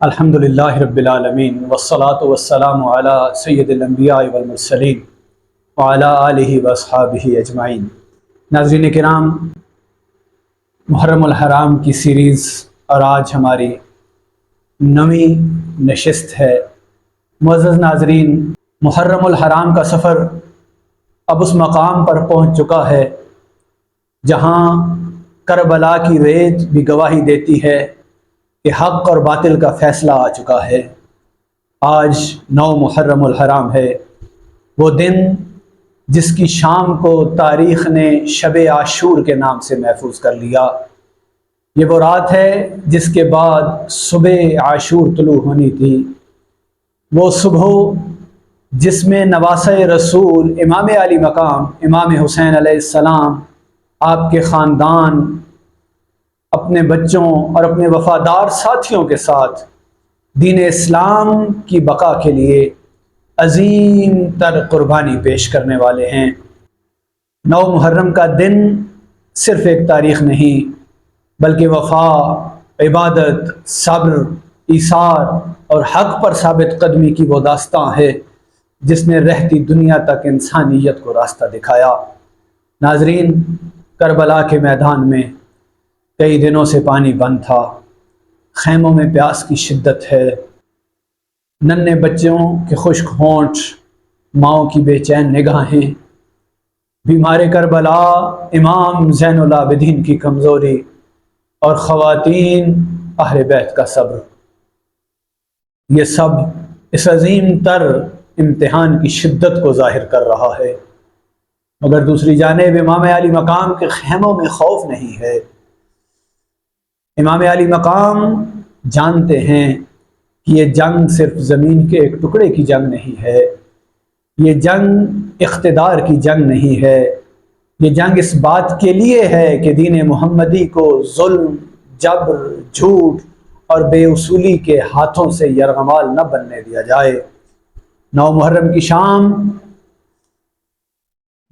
الحمدللہ رب العالمین والصلاة والسلام علی سید الانبیاء والمرسلین وعلی آلہ واصحابہ اجمعین۔ ناظرین کرام، محرم الحرام کی سیریز اور آج ہماری 9ویں نشست ہے۔ معزز ناظرین، محرم الحرام کا سفر اب اس مقام پر پہنچ چکا ہے جہاں کربلا کی ریت بھی گواہی دیتی ہے کہ حق اور باطل کا فیصلہ آ چکا ہے۔ آج 9 محرم الحرام ہے، وہ دن جس کی شام کو تاریخ نے شب عاشور کے نام سے محفوظ کر لیا۔ یہ وہ رات ہے جس کے بعد صبح عاشور طلوع ہونی تھی، وہ صبح جس میں نواسۂ رسول امام علی مقام امام حسین علیہ السلام آپ کے خاندان اپنے بچوں اور اپنے وفادار ساتھیوں کے ساتھ دین اسلام کی بقا کے لیے عظیم تر قربانی پیش کرنے والے ہیں۔ 9 محرم کا دن صرف ایک تاریخ نہیں بلکہ وفا، عبادت، صبر، ایثار اور حق پر ثابت قدمی کی وہ داستاں ہے جس نے رہتی دنیا تک انسانیت کو راستہ دکھایا۔ ناظرین، کربلا کے میدان میں کئی دنوں سے پانی بند تھا، خیموں میں پیاس کی شدت ہے، ننھے بچوں کے خشک ہونٹ، ماؤں کی بے چین نگاہیں، بیمار کربلا امام زین العابدین کی کمزوری اور خواتین اہل بیت کا صبر، یہ سب اس عظیم تر امتحان کی شدت کو ظاہر کر رہا ہے۔ مگر دوسری جانب امام علی مقام کے خیموں میں خوف نہیں ہے۔ امام علی مقام جانتے ہیں کہ یہ جنگ صرف زمین کے ایک ٹکڑے کی جنگ نہیں ہے، یہ جنگ اقتدار کی جنگ نہیں ہے، یہ جنگ اس بات کے لیے ہے کہ دین محمدی کو ظلم، جبر، جھوٹ اور بے اصولی کے ہاتھوں سے یرغمال نہ بننے دیا جائے۔ 9 محرم کی شام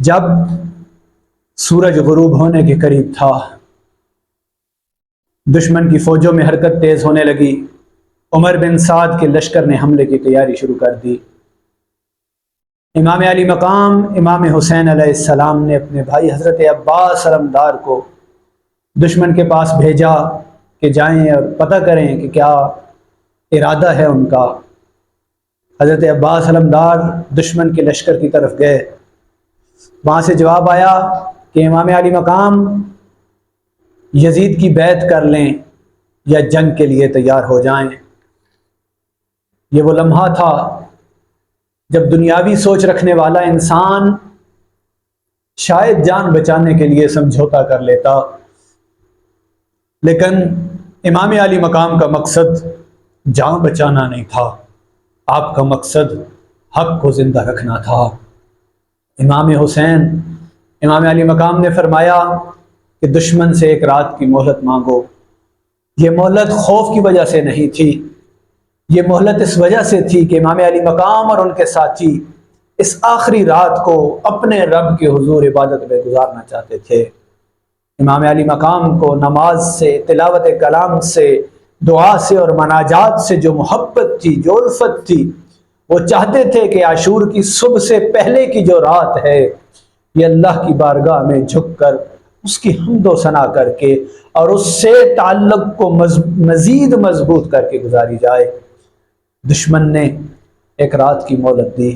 جب سورج غروب ہونے کے قریب تھا، دشمن کی فوجوں میں حرکت تیز ہونے لگی۔ عمر بن سعد کے لشکر نے حملے کی تیاری شروع کر دی۔ امام علی مقام امام حسین علیہ السلام نے اپنے بھائی حضرت عباس علمدار کو دشمن کے پاس بھیجا کہ جائیں اور پتہ کریں کہ کیا ارادہ ہے ان کا۔ حضرت عباس علمدار دشمن کے لشکر کی طرف گئے، وہاں سے جواب آیا کہ امام علی مقام یزید کی بیعت کر لیں یا جنگ کے لیے تیار ہو جائیں۔ یہ وہ لمحہ تھا جب دنیاوی سوچ رکھنے والا انسان شاید جان بچانے کے لیے سمجھوتا کر لیتا، لیکن امام علی مقام کا مقصد جان بچانا نہیں تھا، آپ کا مقصد حق کو زندہ رکھنا تھا۔ امام حسین امام علی مقام نے فرمایا کہ دشمن سے ایک رات کی مہلت مانگو۔ یہ مہلت خوف کی وجہ سے نہیں تھی، یہ مہلت اس وجہ سے تھی کہ امام علی مقام اور ان کے ساتھی اس آخری رات کو اپنے رب کے حضور عبادت میں گزارنا چاہتے تھے۔ امام علی مقام کو نماز سے، تلاوت کلام سے، دعا سے اور مناجات سے جو محبت تھی، جو الفت تھی، وہ چاہتے تھے کہ عاشور کی صبح سے پہلے کی جو رات ہے یہ اللہ کی بارگاہ میں جھک کر اس کی حمد و ثنا کر کے اور اس سے تعلق کو مزید مضبوط کر کے گزاری جائے۔ دشمن نے ایک رات کی مہلت دی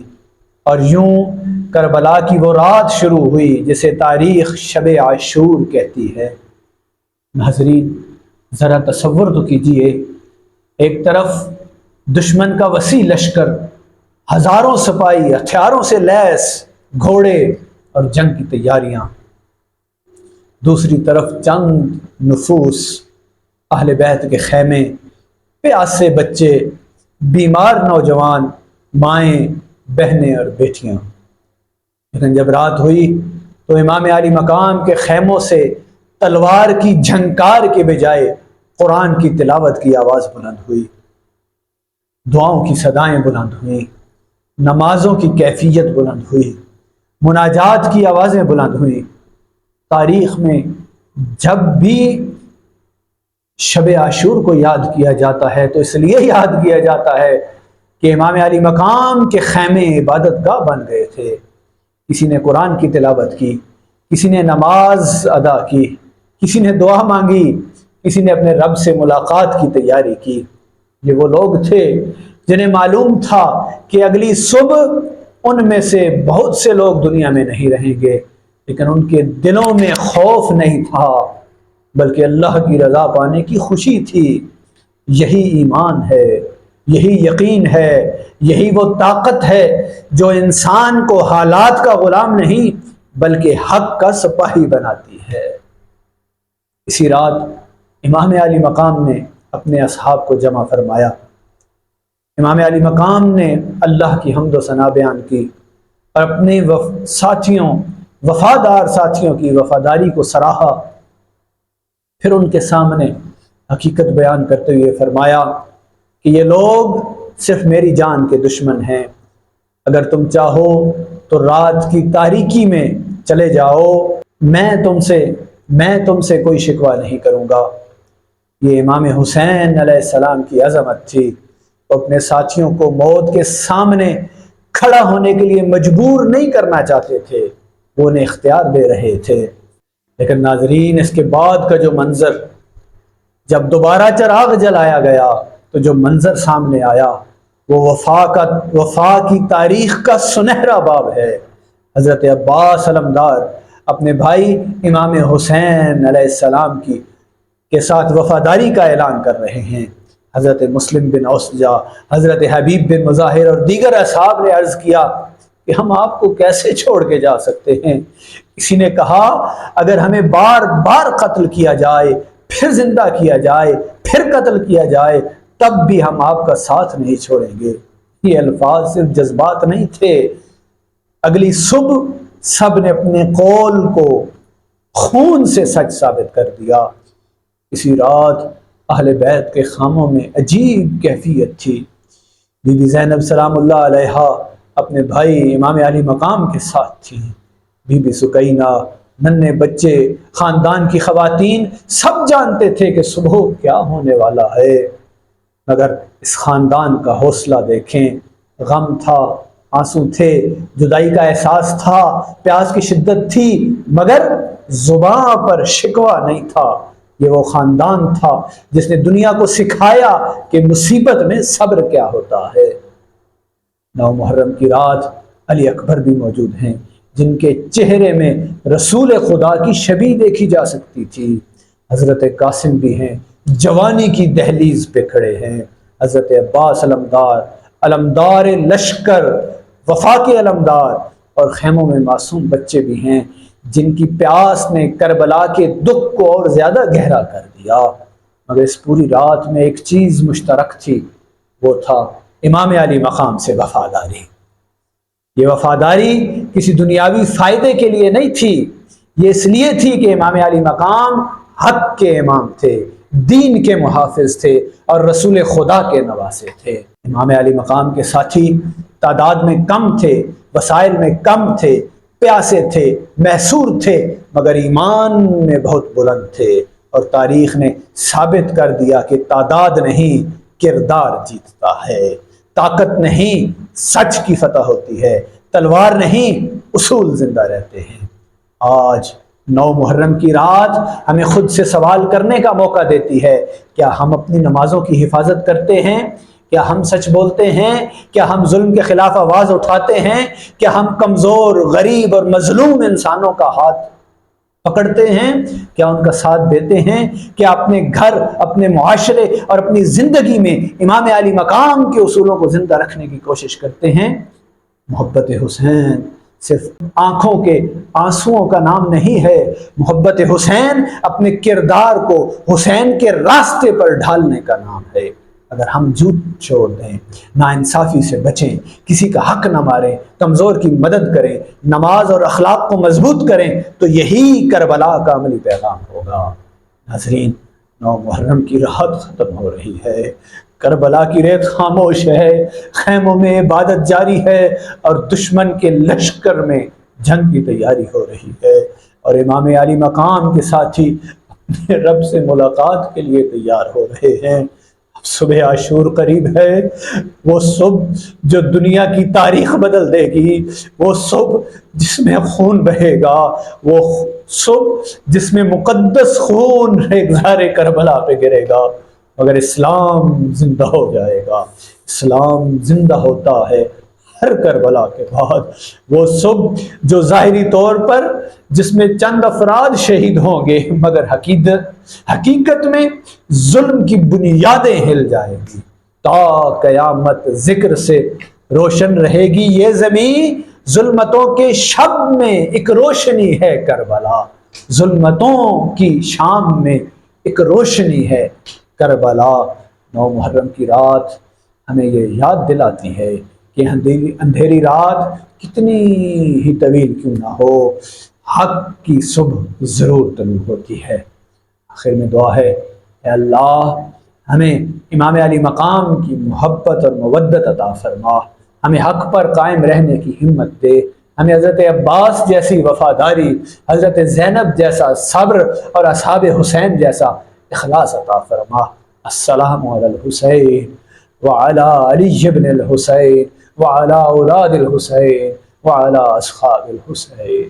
اور یوں کربلا کی وہ رات شروع ہوئی جسے تاریخ شب عاشور کہتی ہے۔ ناظرین، ذرا تصور تو کیجئے، ایک طرف دشمن کا وسیع لشکر، ہزاروں سپاہی، ہتھیاروں سے لیس، گھوڑے اور جنگ کی تیاریاں، دوسری طرف چند نفوس، اہل بیت کے خیمے، پیاسے بچے، بیمار نوجوان، مائیں، بہنیں اور بیٹیاں۔ لیکن جب رات ہوئی تو امام علی مقام کے خیموں سے تلوار کی جھنکار کے بجائے قرآن کی تلاوت کی آواز بلند ہوئی، دعاؤں کی صدائیں بلند ہوئیں، نمازوں کی کیفیت بلند ہوئی، مناجات کی آوازیں بلند ہوئیں۔ تاریخ میں جب بھی شب عاشور کو یاد کیا جاتا ہے تو اس لیے یاد کیا جاتا ہے کہ امام علی مقام کے خیمے عبادت گاہ بن گئے تھے۔ کسی نے قرآن کی تلاوت کی، کسی نے نماز ادا کی، کسی نے دعا مانگی، کسی نے اپنے رب سے ملاقات کی تیاری کی۔ یہ وہ لوگ تھے جنہیں معلوم تھا کہ اگلی صبح ان میں سے بہت سے لوگ دنیا میں نہیں رہیں گے، لیکن ان کے دلوں میں خوف نہیں تھا بلکہ اللہ کی رضا پانے کی خوشی تھی۔ یہی ایمان ہے، یہی یقین ہے، یہی وہ طاقت ہے جو انسان کو حالات کا غلام نہیں بلکہ حق کا سپاہی بناتی ہے۔ اسی رات امام علی مقام نے اپنے اصحاب کو جمع فرمایا۔ امام علی مقام نے اللہ کی حمد و ثنا بیان کی اور اپنے وفادار ساتھیوں کی وفاداری کو سراہا۔ پھر ان کے سامنے حقیقت بیان کرتے ہوئے فرمایا کہ یہ لوگ صرف میری جان کے دشمن ہیں، اگر تم چاہو تو رات کی تاریکی میں چلے جاؤ، میں تم سے کوئی شکوہ نہیں کروں گا۔ یہ امام حسین علیہ السلام کی عظمت تھی۔ وہ اپنے ساتھیوں کو موت کے سامنے کھڑا ہونے کے لیے مجبور نہیں کرنا چاہتے تھے، وہ انہیں اختیار دے رہے تھے۔ لیکن ناظرین، اس کے بعد کا جو منظر، جب دوبارہ چراغ جلایا گیا تو جو منظر سامنے آیا وہ وفا کی تاریخ کا سنہرا باب ہے۔ حضرت عباس علمدار اپنے بھائی امام حسین علیہ السلام کے ساتھ وفاداری کا اعلان کر رہے ہیں۔ حضرت مسلم بن اوسجا، حضرت حبیب بن مظاہر اور دیگر اصحاب نے عرض کیا کہ ہم آپ کو کیسے چھوڑ کے جا سکتے ہیں؟ کسی نے کہا اگر ہمیں بار بار قتل کیا جائے، پھر زندہ کیا جائے، پھر قتل کیا جائے، تب بھی ہم آپ کا ساتھ نہیں چھوڑیں گے۔ یہ الفاظ صرف جذبات نہیں تھے، اگلی صبح سب نے اپنے قول کو خون سے سچ ثابت کر دیا۔ اسی رات اہل بیت کے خیموں میں عجیب کیفیت تھی۔ بی بی زینب سلام اللہ علیہا اپنے بھائی امام علی مقام کے ساتھ تھیں۔ بی بی سکینہ، ننھے بچے، خاندان کی خواتین سب جانتے تھے کہ صبح کیا ہونے والا ہے، مگر اس خاندان کا حوصلہ دیکھیں۔ غم تھا، آنسو تھے، جدائی کا احساس تھا، پیاس کی شدت تھی، مگر زبان پر شکوہ نہیں تھا۔ یہ وہ خاندان تھا جس نے دنیا کو سکھایا کہ مصیبت میں صبر کیا ہوتا ہے۔ 9 محرم کی رات علی اکبر بھی موجود ہیں، جن کے چہرے میں رسول خدا کی شبیہ دیکھی جا سکتی تھی۔ حضرت قاسم بھی ہیں، جوانی کی دہلیز پہ کھڑے ہیں۔ حضرت عباس علمدار لشکر، وفا کے علمدار، اور خیموں میں معصوم بچے بھی ہیں جن کی پیاس نے کربلا کے دکھ کو اور زیادہ گہرا کر دیا۔ مگر اس پوری رات میں ایک چیز مشترک تھی، وہ تھا امام علی مقام سے وفاداری۔ یہ وفاداری کسی دنیاوی فائدے کے لیے نہیں تھی، یہ اس لیے تھی کہ امام علی مقام حق کے امام تھے، دین کے محافظ تھے اور رسول خدا کے نواسے تھے۔ امام علی مقام کے ساتھی تعداد میں کم تھے، وسائل میں کم تھے، پیاسے تھے، محصور تھے، مگر ایمان میں بہت بلند تھے، اور تاریخ نے ثابت کر دیا کہ تعداد نہیں کردار جیتتا ہے، طاقت نہیں سچ کی فتح ہوتی ہے، تلوار نہیں اصول زندہ رہتے ہیں۔ آج 9 محرم کی رات ہمیں خود سے سوال کرنے کا موقع دیتی ہے، کیا ہم اپنی نمازوں کی حفاظت کرتے ہیں؟ کیا ہم سچ بولتے ہیں؟ کیا ہم ظلم کے خلاف آواز اٹھاتے ہیں؟ کیا ہم کمزور، غریب اور مظلوم انسانوں کا ہاتھ پکڑتے ہیں؟ کیا ان کا ساتھ دیتے ہیں؟ کیا اپنے گھر، اپنے معاشرے اور اپنی زندگی میں امام علی مقام کے اصولوں کو زندہ رکھنے کی کوشش کرتے ہیں؟ محبت حسین صرف آنکھوں کے آنسوؤں کا نام نہیں ہے، محبت حسین اپنے کردار کو حسین کے راستے پر ڈھالنے کا نام ہے۔ اگر ہم جھوٹ چھوڑ دیں، ناانصافی سے بچیں، کسی کا حق نہ ماریں، کمزور کی مدد کریں، نماز اور اخلاق کو مضبوط کریں، تو یہی کربلا کا عملی پیغام ہوگا۔ ناظرین، 9 محرم کی رات ختم ہو رہی ہے، کربلا کی ریت خاموش ہے، خیموں میں عبادت جاری ہے، اور دشمن کے لشکر میں جنگ کی تیاری ہو رہی ہے، اور امام علی مقام کے ساتھی رب سے ملاقات کے لیے تیار ہو رہے ہیں۔ صبح عاشور قریب ہے، وہ صبح جو دنیا کی تاریخ بدل دے گی، وہ صبح جس میں خون بہے گا، وہ صبح جس میں مقدس خون ریگزار کربلا پہ گرے گا، مگر اسلام زندہ ہو جائے گا۔ اسلام زندہ ہوتا ہے ہر کربلا کے بعد۔ وہ صبح جو ظاہری طور پر جس میں چند افراد شہید ہوں گے، مگر حقیقت میں ظلم کی بنیادیں ہل جائیں گی۔ تا قیامت ذکر سے روشن رہے گی یہ زمین، ظلمتوں کے شب میں ایک روشنی ہے کربلا، ظلمتوں کی شام میں ایک روشنی ہے کربلا۔ 9 محرم کی رات ہمیں یہ یاد دلاتی ہے کہ اندھیری رات کتنی ہی طویل کیوں نہ ہو، حق کی صبح ضرور طلوع ہوتی ہے۔ آخر میں دعا ہے، اے اللہ ہمیں امام علی مقام کی محبت اور مودت عطا فرما، ہمیں حق پر قائم رہنے کی ہمت دے، ہمیں حضرت عباس جیسی وفاداری، حضرت زینب جیسا صبر اور اصحاب حسین جیسا اخلاص عطا فرما۔ السلام علی الحسین وعلی علی بن الحسین وعلی اولاد الحسین وعلی اصحاب الحسین۔